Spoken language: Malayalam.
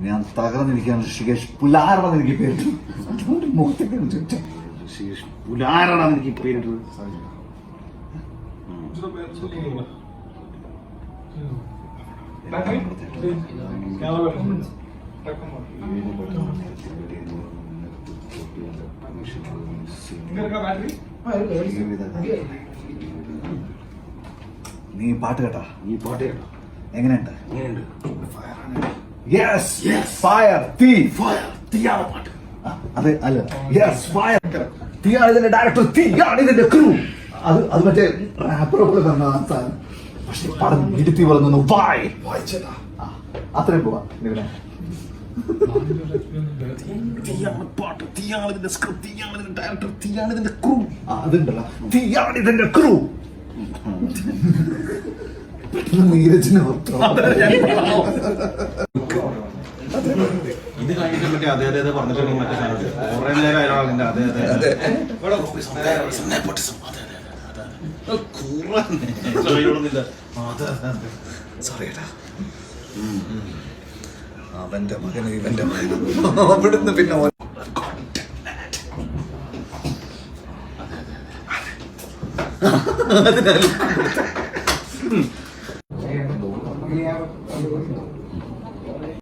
ഞാൻ തകർന്നിരിക്കുകയാണ് ഋഷികേഷ് പുലാരണം എനിക്ക് പേരിട്ടു. മുഖത്തേക്ക് ഋഷികേഷ് പുലാരണം എനിക്ക് പേരിട്ടത്. നീ പാട്ട് കേട്ടാ? ഈ പാട്ട് കേട്ടോ? എങ്ങനെയുണ്ട്? എങ്ങനെയുണ്ട്? യെസ് ഫയർ, തീ. ഫയർ, തീയാണ് പാട്ട്. അതെ അല്ല, യെസ് ഫയർ, തീയാണ് ഇതിന്റെ ഡയറക്ടർ, തീയാണ് ഇതിന്റെ ക്രൂ. അത് മറ്റേ റാപ്പറെ പോലെ പറഞ്ഞ സാധനം. പക്ഷെ പടം ഇരുത്തി വളർന്നു വായ് വായിച്ചേട്ടാ. അത്രയും പോവാ. തീയാണ് പാട്ട്, തീയാണ് ഇതിന്റെ സ്ക്രിപ്റ്റ്, തീയാണ് ഇതിന്റെ ഡയറക്ടർ, തീയാണ് ഇതിന്റെ ക്രൂ. അതുണ്ടല്ലോ, തീയാണ് ഇതിന്റെ ക്രൂ. നീരജിനെ ഇത് കഴിഞ്ഞിട്ട് മറ്റേ അതെ അതെ പറഞ്ഞിട്ടുണ്ടെങ്കിൽ മറ്റേ സാധനം കുറെ നേരം അയാളെ അതെ അതെ സോറി ഏട്ടാ. അവന്റെ മകന് ഇവന്റെ മകൻ അവിടുന്ന് പിന്നെ അതിനാൽ